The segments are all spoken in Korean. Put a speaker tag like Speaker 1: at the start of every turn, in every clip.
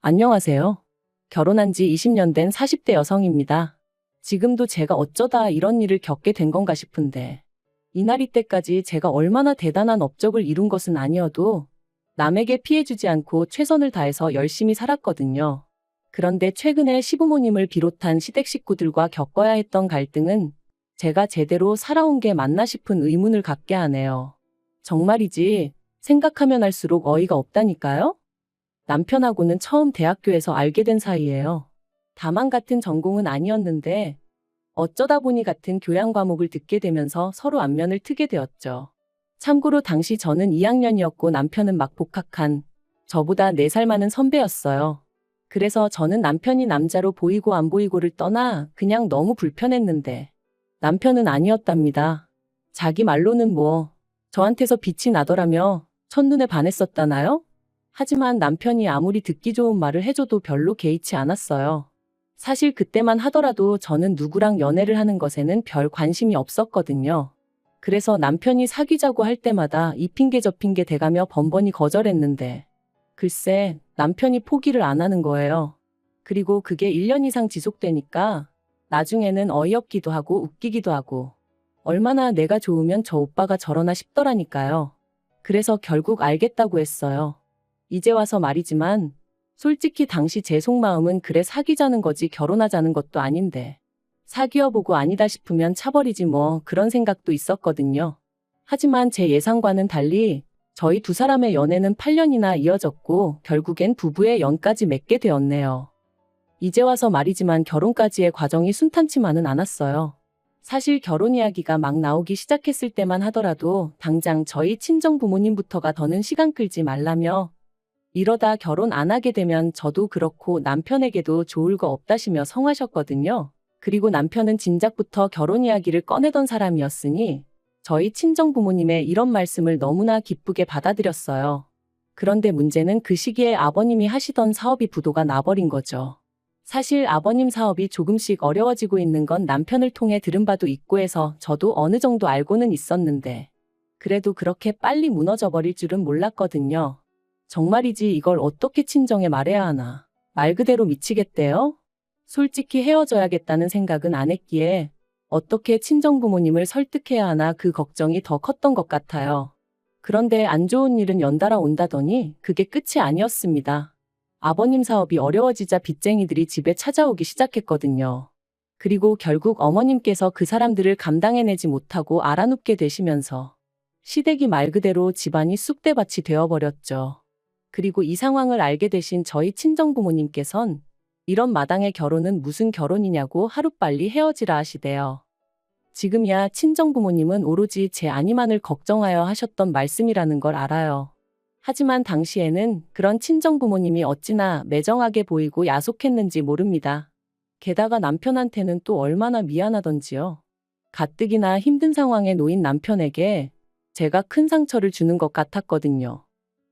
Speaker 1: 안녕하세요. 결혼한 지 20년 된 40대 여성입니다. 지금도 제가 어쩌다 이런 일을 겪게 된 건가 싶은데, 이날이 때까지 제가 얼마나 대단한 업적을 이룬 것은 아니어도 남에게 피해주지 않고 최선을 다해서 열심히 살았거든요. 그런데 최근에 시부모님을 비롯한 시댁 식구들과 겪어야 했던 갈등은 제가 제대로 살아온 게 맞나 싶은 의문을 갖게 하네요. 정말이지 생각하면 할수록 어이가 없다니까요? 남편하고는 처음 대학교에서 알게 된 사이예요. 다만 같은 전공은 아니었는데 어쩌다 보니 같은 교양 과목을 듣게 되면서 서로 안면을 트게 되었죠. 참고로 당시 저는 2학년이었고 남편은 막 복학한 저보다 4살 많은 선배였어요. 그래서 저는 남편이 남자로 보이고 안 보이고를 떠나 그냥 너무 불편했는데 남편은 아니었답니다. 자기 말로는 저한테서 빛이 나더라며 첫눈에 반했었다나요? 하지만 남편이 아무리 듣기 좋은 말을 해줘도 별로 개의치 않았어요. 사실 그때만 하더라도 저는 누구랑 연애를 하는 것에는 별 관심이 없었거든요. 그래서 남편이 사귀자고 할 때마다 이 핑계 저 핑계 대가며 번번이 거절했는데 글쎄 남편이 포기를 안 하는 거예요. 그리고 그게 1년 이상 지속되니까 나중에는 어이없기도 하고 웃기기도 하고 얼마나 내가 좋으면 저 오빠가 저러나 싶더라니까요. 그래서 결국 알겠다고 했어요. 이제 와서 말이지만 솔직히 당시 제 속마음은 그래 사귀자는 거지 결혼하자는 것도 아닌데 사귀어보고 아니다 싶으면 차버리지 그런 생각도 있었거든요. 하지만 제 예상과는 달리 저희 두 사람의 연애는 8년이나 이어졌고 결국엔 부부의 연까지 맺게 되었네요. 이제 와서 말이지만 결혼까지의 과정이 순탄치만은 않았어요. 사실 결혼 이야기가 막 나오기 시작했을 때만 하더라도 당장 저희 친정 부모님부터가 더는 시간 끌지 말라며 이러다 결혼 안 하게 되면 저도 그렇고 남편에게도 좋을 거 없다시며 성하셨거든요. 그리고 남편은 진작부터 결혼 이야기를 꺼내던 사람이었으니 저희 친정 부모님의 이런 말씀을 너무나 기쁘게 받아들였어요. 그런데 문제는 그 시기에 아버님이 하시던 사업이 부도가 나버린 거죠. 사실 아버님 사업이 조금씩 어려워지고 있는 건 남편을 통해 들은 바도 있고 해서 저도 어느 정도 알고는 있었는데 그래도 그렇게 빨리 무너져 버릴 줄은 몰랐거든요. 정말이지 이걸 어떻게 친정에 말해야 하나. 말 그대로 미치겠대요? 솔직히 헤어져야겠다는 생각은 안 했기에 어떻게 친정 부모님을 설득해야 하나 그 걱정이 더 컸던 것 같아요. 그런데 안 좋은 일은 연달아 온다더니 그게 끝이 아니었습니다. 아버님 사업이 어려워지자 빚쟁이들이 집에 찾아오기 시작했거든요. 그리고 결국 어머님께서 그 사람들을 감당해내지 못하고 알아눕게 되시면서 시댁이 말 그대로 집안이 쑥대밭이 되어버렸죠. 그리고 이 상황을 알게 되신 저희 친정부모님께선 이런 마당의 결혼은 무슨 결혼이냐고 하루빨리 헤어지라 하시대요. 지금이야 친정부모님은 오로지 제 안위만을 걱정하여 하셨던 말씀이라는 걸 알아요. 하지만 당시에는 그런 친정부모님이 어찌나 매정하게 보이고 야속했는지 모릅니다. 게다가 남편한테는 또 얼마나 미안하던지요. 가뜩이나 힘든 상황에 놓인 남편에게 제가 큰 상처를 주는 것 같았거든요.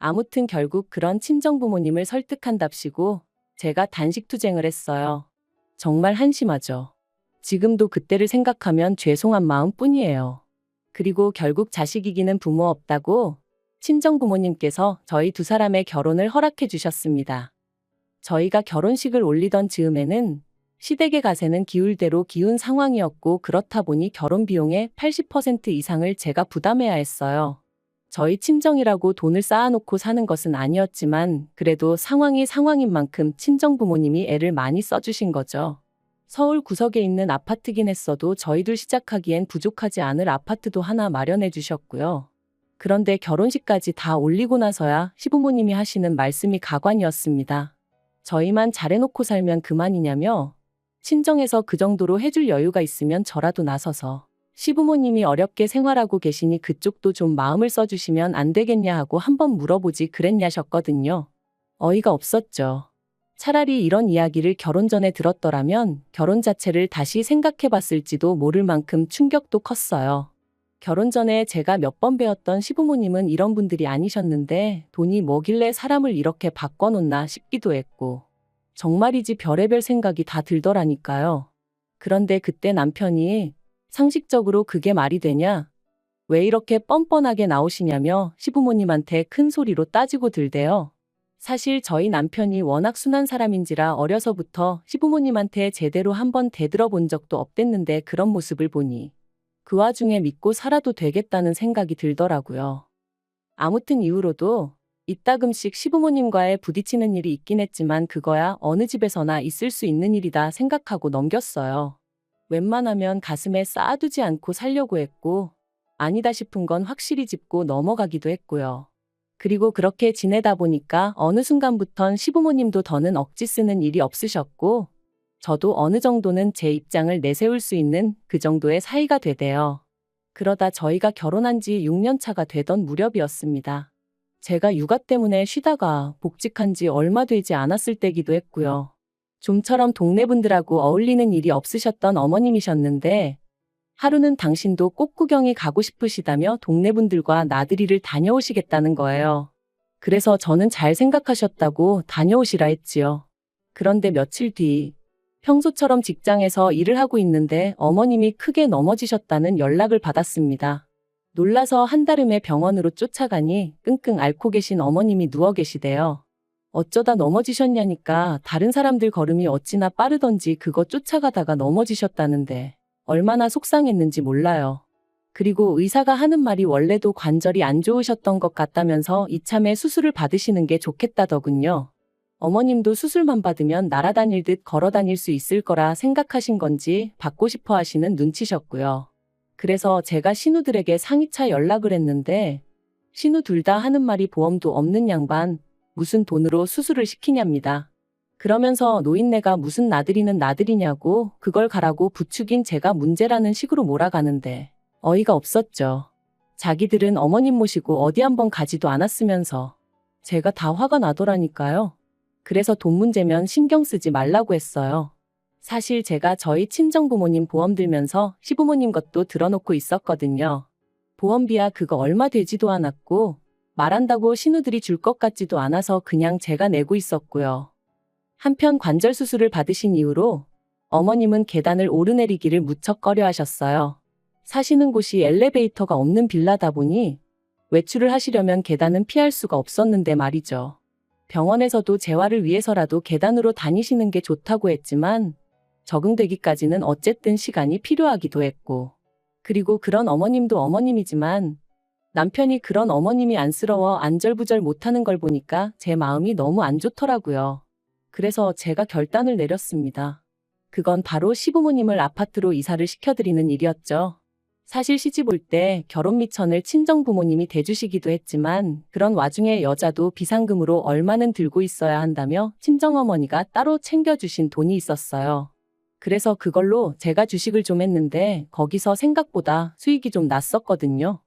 Speaker 1: 아무튼 결국 그런 친정부모님을 설득한답시고 제가 단식투쟁을 했어요. 정말 한심하죠. 지금도 그때를 생각하면 죄송한 마음뿐이에요. 그리고 결국 자식 이기는 부모 없다고 친정부모님께서 저희 두 사람의 결혼을 허락해 주셨습니다. 저희가 결혼식을 올리던 즈음에는 시댁의 가세는 기울 대로 기운 상황이었고 그렇다 보니 결혼 비용의 80% 이상을 제가 부담해야 했어요. 저희 친정이라고 돈을 쌓아놓고 사는 것은 아니었지만 그래도 상황이 상황인 만큼 친정부모님이 애를 많이 써주신 거죠. 서울 구석에 있는 아파트긴 했어도 저희들 시작하기엔 부족하지 않을 아파트도 하나 마련해 주셨고요. 그런데 결혼식까지 다 올리고 나서야 시부모님이 하시는 말씀이 가관이었습니다. 저희만 잘해놓고 살면 그만이냐며 친정에서 그 정도로 해줄 여유가 있으면 저라도 나서서 시부모님이 어렵게 생활하고 계시니 그쪽도 좀 마음을 써주시면 안 되겠냐 하고 한번 물어보지 그랬냐셨거든요. 어이가 없었죠. 차라리 이런 이야기를 결혼 전에 들었더라면 결혼 자체를 다시 생각해봤을지도 모를 만큼 충격도 컸어요. 결혼 전에 제가 몇 번 배웠던 시부모님은 이런 분들이 아니셨는데 돈이 뭐길래 사람을 이렇게 바꿔놓나 싶기도 했고 정말이지 별의별 생각이 다 들더라니까요. 그런데 그때 남편이 상식적으로 그게 말이 되냐? 왜 이렇게 뻔뻔하게 나오시냐며 시부모님한테 큰 소리로 따지고 들대요. 사실 저희 남편이 워낙 순한 사람인지라 어려서부터 시부모님한테 제대로 한번 대들어 본 적도 없댔는데 그런 모습을 보니 그 와중에 믿고 살아도 되겠다는 생각이 들더라고요. 아무튼 이후로도 이따금씩 시부모님과의 부딪히는 일이 있긴 했지만 그거야 어느 집에서나 있을 수 있는 일이다 생각하고 넘겼어요. 웬만하면 가슴에 쌓아두지 않고 살려고 했고 아니다 싶은 건 확실히 짚고 넘어가기도 했고요. 그리고 그렇게 지내다 보니까 어느 순간부턴 시부모님도 더는 억지 쓰는 일이 없으셨고 저도 어느 정도는 제 입장을 내세울 수 있는 그 정도의 사이가 되대요. 그러다 저희가 결혼한 지 6년 차가 되던 무렵이었습니다. 제가 육아 때문에 쉬다가 복직한 지 얼마 되지 않았을 때기도 했고요. 좀처럼 동네 분들하고 어울리는 일이 없으셨던 어머님이셨는데 하루는 당신도 꽃구경이 가고 싶으시다며 동네 분들과 나들이를 다녀오시겠다는 거예요. 그래서 저는 잘 생각하셨다고 다녀오시라 했지요. 그런데 며칠 뒤 평소처럼 직장에서 일을 하고 있는데 어머님이 크게 넘어지셨다는 연락을 받았습니다. 놀라서 한달음에 병원으로 쫓아가니 끙끙 앓고 계신 어머님이 누워 계시대요. 어쩌다 넘어지셨냐니까 다른 사람들 걸음이 어찌나 빠르던지 그거 쫓아가다가 넘어지셨다는데 얼마나 속상했는지 몰라요. 그리고 의사가 하는 말이 원래도 관절이 안 좋으셨던 것 같다면서 이참에 수술을 받으시는 게 좋겠다더군요. 어머님도 수술만 받으면 날아다닐듯 걸어다닐 수 있을 거라 생각하신 건지 받고 싶어 하시는 눈치셨고요. 그래서 제가 신우들에게 상의차 연락을 했는데 신우 둘 다 하는 말이 보험도 없는 양반 무슨 돈으로 수술을 시키냐입니다. 그러면서 노인네가 무슨 나들이는 나들이냐고 그걸 가라고 부추긴 제가 문제라는 식으로 몰아가는데 어이가 없었죠. 자기들은 어머님 모시고 어디 한번 가지도 않았으면서 제가 다 화가 나더라니까요. 그래서 돈 문제면 신경 쓰지 말라고 했어요. 사실 제가 저희 친정부모님 보험 들면서 시부모님 것도 들어놓고 있었거든요. 보험비야 그거 얼마 되지도 않았고 말한다고 신우들이 줄 것 같지도 않아서 그냥 제가 내고 있었고요. 한편 관절 수술을 받으신 이후로 어머님은 계단을 오르내리기를 무척 꺼려 하셨어요. 사시는 곳이 엘리베이터가 없는 빌라다 보니 외출을 하시려면 계단은 피할 수가 없었는데 말이죠. 병원에서도 재활을 위해서라도 계단으로 다니시는 게 좋다고 했지만 적응되기까지는 어쨌든 시간이 필요하기도 했고 그리고 그런 어머님도 어머님이지만 남편이 그런 어머님이 안쓰러워 안절부절 못하는 걸 보니까 제 마음이 너무 안 좋더라고요. 그래서 제가 결단을 내렸습니다. 그건 바로 시부모님을 아파트로 이사를 시켜드리는 일이었죠. 사실 시집 올 때 결혼 미천을 친정부모님이 대주시기도 했지만 그런 와중에 여자도 비상금으로 얼마는 들고 있어야 한다며 친정어머니가 따로 챙겨주신 돈이 있었어요. 그래서 그걸로 제가 주식을 좀 했는데 거기서 생각보다 수익이 좀 났었거든요.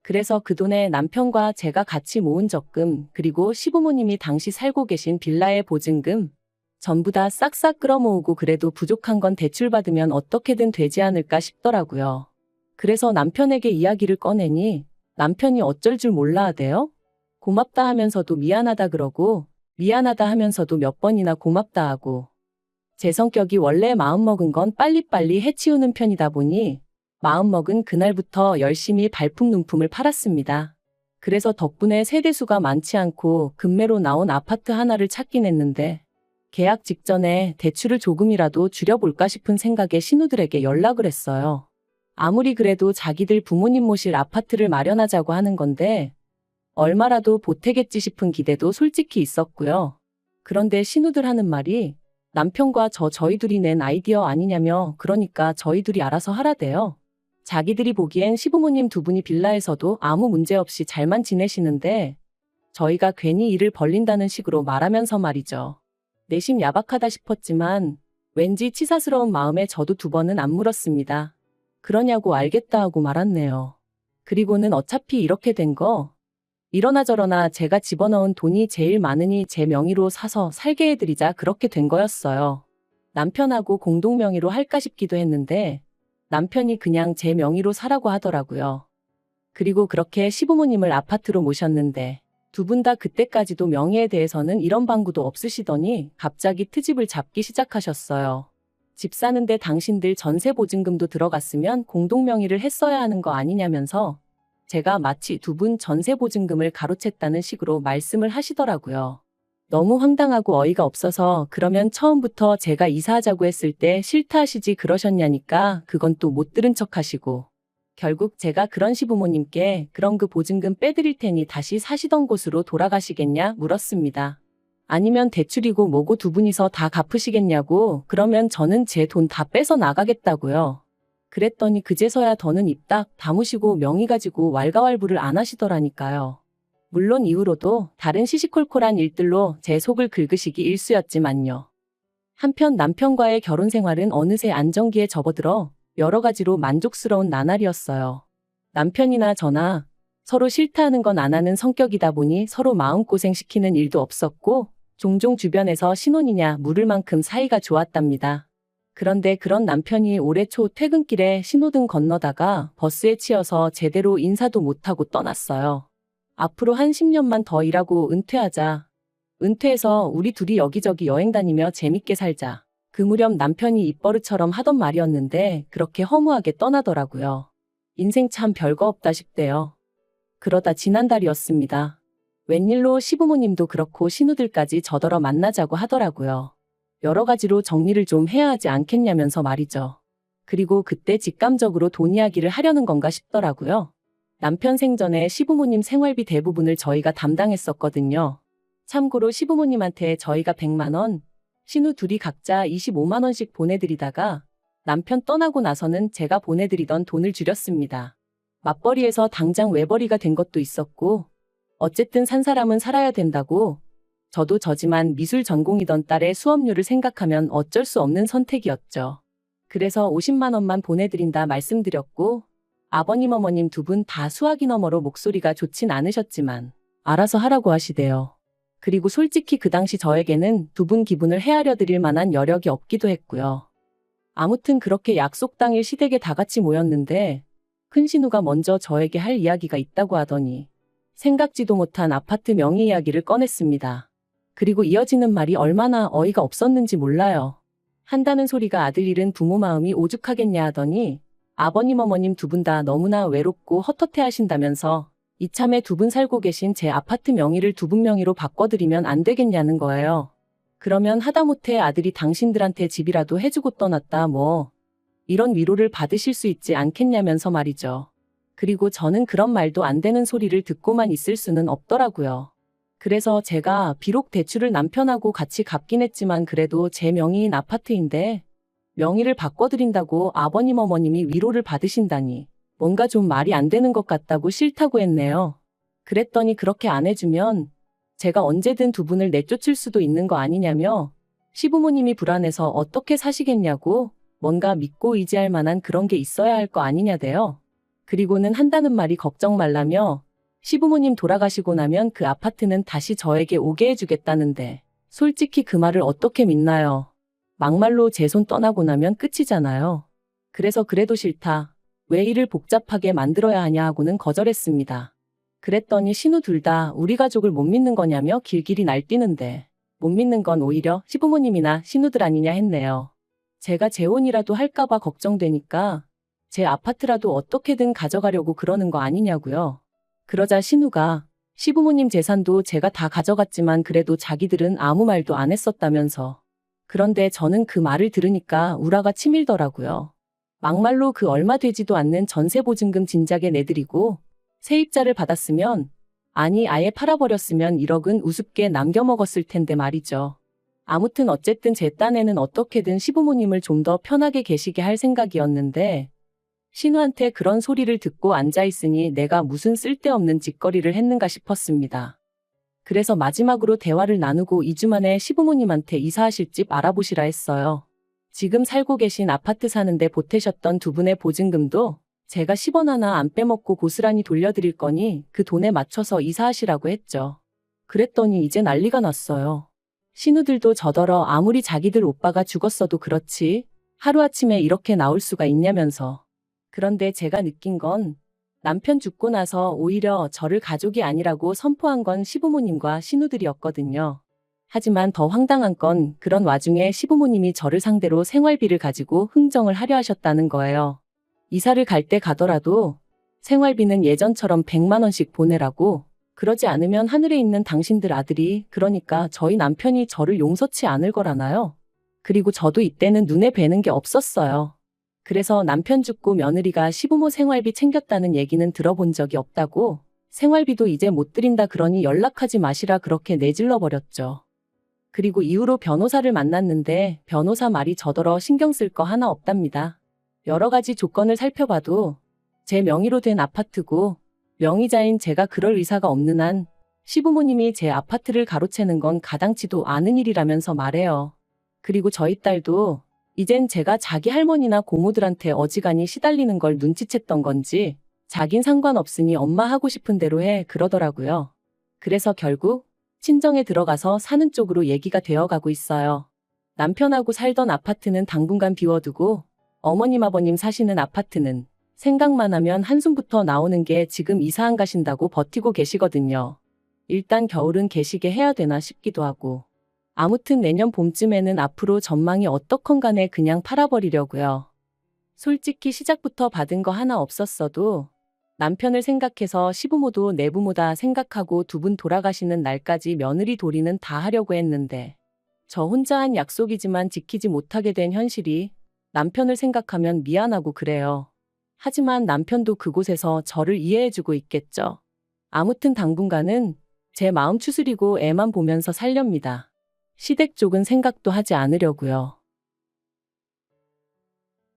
Speaker 1: 그래서 그 돈에 남편과 제가 같이 모은 적금 그리고 시부모님이 당시 살고 계신 빌라의 보증금 전부 다 싹싹 끌어모으고 그래도 부족한 건 대출받으면 어떻게든 되지 않을까 싶더라고요. 그래서 남편에게 이야기를 꺼내니 남편이 어쩔 줄 몰라 하대요. 고맙다 하면서도 미안하다 그러고 미안하다 하면서도 몇 번이나 고맙다 하고 제 성격이 원래 마음먹은 건 빨리빨리 해치우는 편이다 보니 마음먹은 그날부터 열심히 발품눈품을 팔았습니다. 그래서 덕분에 세대수가 많지 않고 금매로 나온 아파트 하나를 찾긴 했는데 계약 직전에 대출을 조금이라도 줄여볼까 싶은 생각에 신우들에게 연락을 했어요. 아무리 그래도 자기들 부모님 모실 아파트를 마련하자고 하는 건데 얼마라도 보태겠지 싶은 기대도 솔직히 있었고요. 그런데 신우들 하는 말이 남편과 저희 둘이 낸 아이디어 아니냐며 그러니까 저희 둘이 알아서 하라대요. 자기들이 보기엔 시부모님 두 분이 빌라에서도 아무 문제 없이 잘만 지내시는데 저희가 괜히 일을 벌린다는 식으로 말하면서 말이죠. 내심 야박하다 싶었지만 왠지 치사스러운 마음에 저도 두 번은 안 물었습니다. 그러냐고 알겠다 하고 말았네요. 그리고는 어차피 이렇게 된 거 이러나 저러나 제가 집어넣은 돈이 제일 많으니 제 명의로 사서 살게 해드리자 그렇게 된 거였어요. 남편하고 공동 명의로 할까 싶기도 했는데 남편이 그냥 제 명의로 사라고 하더라고요. 그리고 그렇게 시부모님을 아파트로 모셨는데 두 분 다 그때까지도 명의에 대해서는 이런 방구도 없으시더니 갑자기 트집을 잡기 시작하셨어요. 집 사는데 당신들 전세 보증금도 들어갔으면 공동 명의를 했어야 하는 거 아니냐면서 제가 마치 두 분 전세 보증금을 가로챘다는 식으로 말씀을 하시더라고요. 너무 황당하고 어이가 없어서 그러면 처음부터 제가 이사하자고 했을 때 싫다 하시지 그러셨냐니까 그건 또 못 들은 척 하시고. 결국 제가 그런 시부모님께 그럼 그 보증금 빼드릴 테니 다시 사시던 곳으로 돌아가시겠냐 물었습니다. 아니면 대출이고 뭐고 두 분이서 다 갚으시겠냐고. 그러면 저는 제 돈 다 빼서 나가겠다고요. 그랬더니 그제서야 더는 입 딱 다무시고 명의 가지고 왈가왈부를 안 하시더라니까요. 물론 이후로도 다른 시시콜콜한 일들로 제 속을 긁으시기 일쑤였지만요. 한편 남편과의 결혼 생활은 어느새 안정기에 접어들어 여러 가지로 만족스러운 나날이었어요. 남편이나 저나 서로 싫다하는 건 안 하는 성격이다 보니 서로 마음고생시키는 일도 없었고 종종 주변에서 신혼이냐 물을 만큼 사이가 좋았답니다. 그런데 그런 남편이 올해 초 퇴근길에 신호등 건너다가 버스에 치여서 제대로 인사도 못하고 떠났어요. 앞으로 한 10년만 더 일하고 은퇴하자. 은퇴해서 우리 둘이 여기저기 여행 다니며 재밌게 살자. 그 무렵 남편이 입버릇처럼 하던 말이었는데 그렇게 허무하게 떠나더라고요. 인생 참 별거 없다 싶대요. 그러다 지난달이었습니다. 웬일로 시부모님도 그렇고 신우들까지 저더러 만나자고 하더라고요. 여러 가지로 정리를 좀 해야 하지 않겠냐면서 말이죠. 그리고 그때 직감적으로 돈 이야기를 하려는 건가 싶더라고요. 남편 생전에 시부모님 생활비 대부분을 저희가 담당했었거든요. 참고로 시부모님한테 저희가 100만 원, 신우 둘이 각자 25만 원씩 보내드리다가 남편 떠나고 나서는 제가 보내드리던 돈을 줄였습니다. 맞벌이에서 당장 외벌이가 된 것도 있었고 어쨌든 산 사람은 살아야 된다고 저도 저지만 미술 전공이던 딸의 수업료를 생각하면 어쩔 수 없는 선택이었죠. 그래서 50만 원만 보내드린다 말씀드렸고 아버님 어머님 두 분 다 수학이 너머로 목소리가 좋진 않으셨지만 알아서 하라고 하시대요. 그리고 솔직히 그 당시 저에게는 두 분 기분을 헤아려 드릴 만한 여력이 없기도 했고요. 아무튼 그렇게 약속 당일 시댁에 다 같이 모였는데 큰 신우가 먼저 저에게 할 이야기가 있다고 하더니 생각지도 못한 아파트 명의 이야기를 꺼냈습니다. 그리고 이어지는 말이 얼마나 어이가 없었는지 몰라요. 한다는 소리가 아들 잃은 부모 마음이 오죽하겠냐 하더니 아버님 어머님 두 분 다 너무나 외롭고 헛헛해 하신다면서 이참에 두 분 살고 계신 제 아파트 명의를 두 분 명의로 바꿔드리면 안 되겠냐는 거예요. 그러면 하다못해 아들이 당신들한테 집이라도 해주고 떠났다 뭐 이런 위로를 받으실 수 있지 않겠냐면서 말이죠. 그리고 저는 그런 말도 안 되는 소리를 듣고만 있을 수는 없더라고요. 그래서 제가 비록 대출을 남편하고 같이 갚긴 했지만 그래도 제 명의인 아파트인데 명의를 바꿔드린다고 아버님 어머님이 위로를 받으신다니 뭔가 좀 말이 안 되는 것 같다고 싫다고 했네요. 그랬더니 그렇게 안 해주면 제가 언제든 두 분을 내쫓을 수도 있는 거 아니냐며 시부모님이 불안해서 어떻게 사시겠냐고 뭔가 믿고 의지할 만한 그런 게 있어야 할 거 아니냐대요. 그리고는 한다는 말이 걱정 말라며 시부모님 돌아가시고 나면 그 아파트는 다시 저에게 오게 해주겠다는데 솔직히 그 말을 어떻게 믿나요? 막말로 제 손 떠나고 나면 끝이잖아요. 그래서 그래도 싫다. 왜 일을 복잡하게 만들어야 하냐 하고는 거절했습니다. 그랬더니 신우 둘 다 우리 가족을 못 믿는 거냐며 길길이 날뛰는데 못 믿는 건 오히려 시부모님이나 신우들 아니냐 했네요. 제가 재혼이라도 할까봐 걱정되니까 제 아파트라도 어떻게든 가져가려고 그러는 거 아니냐고요. 그러자 신우가 시부모님 재산도 제가 다 가져갔지만 그래도 자기들은 아무 말도 안 했었다면서. 그런데 저는 그 말을 들으니까 우라가 치밀더라고요. 막말로 그 얼마 되지도 않는 전세보증금 진작에 내드리고 세입자를 받았으면 아니 아예 팔아버렸으면 1억은 우습게 남겨먹었을 텐데 말이죠. 아무튼 어쨌든 제 딴에는 어떻게든 시부모님을 좀 더 편하게 계시게 할 생각이었는데 신우한테 그런 소리를 듣고 앉아있으니 내가 무슨 쓸데없는 짓거리를 했는가 싶었습니다. 그래서 마지막으로 대화를 나누고 2주 만에 시부모님한테 이사하실 집 알아보시라 했어요. 지금 살고 계신 아파트 사는데 보태셨던 두 분의 보증금도 제가 10원 하나 안 빼먹고 고스란히 돌려드릴 거니 그 돈에 맞춰서 이사하시라고 했죠. 그랬더니 이제 난리가 났어요. 신우들도 저더러 아무리 자기들 오빠가 죽었어도 그렇지 하루아침에 이렇게 나올 수가 있냐면서. 그런데 제가 느낀 건 남편 죽고 나서 오히려 저를 가족이 아니라고 선포한 건 시부모님과 신우들이었거든요. 하지만 더 황당한 건 그런 와중에 시부모님이 저를 상대로 생활비를 가지고 흥정을 하려 하셨다는 거예요. 이사를 갈 때 가더라도 생활비는 예전처럼 100만 원씩 보내라고 그러지 않으면 하늘에 있는 당신들 아들이, 그러니까 저희 남편이 저를 용서치 않을 거라나요? 그리고 저도 이때는 눈에 뵈는 게 없었어요. 그래서 남편 죽고 며느리가 시부모 생활비 챙겼다는 얘기는 들어본 적이 없다고, 생활비도 이제 못 드린다 그러니 연락하지 마시라 그렇게 내질러 버렸죠. 그리고 이후로 변호사를 만났는데 변호사 말이 저더러 신경 쓸 거 하나 없답니다. 여러 가지 조건을 살펴봐도 제 명의로 된 아파트고 명의자인 제가 그럴 의사가 없는 한 시부모님이 제 아파트를 가로채는 건 가당치도 않은 일이라면서 말해요. 그리고 저희 딸도 이젠 제가 자기 할머니나 고모들한테 어지간히 시달리는 걸 눈치챘던 건지 자긴 상관없으니 엄마 하고 싶은 대로 해 그러더라고요. 그래서 결국 친정에 들어가서 사는 쪽으로 얘기가 되어가고 있어요. 남편하고 살던 아파트는 당분간 비워두고 어머님 아버님 사시는 아파트는 생각만 하면 한숨부터 나오는 게 지금 이사 안 가신다고 버티고 계시거든요. 일단 겨울은 계시게 해야 되나 싶기도 하고. 아무튼 내년 봄쯤에는 앞으로 전망이 어떻건 간에 그냥 팔아버리려고요. 솔직히 시작부터 받은 거 하나 없었어도 남편을 생각해서 시부모도 내부모다 생각하고 두 분 돌아가시는 날까지 며느리 도리는 다 하려고 했는데 저 혼자 한 약속이지만 지키지 못하게 된 현실이 남편을 생각하면 미안하고 그래요. 하지만 남편도 그곳에서 저를 이해해주고 있겠죠. 아무튼 당분간은 제 마음 추스리고 애만 보면서 살렵니다. 시댁 쪽은 생각도 하지 않으려고요.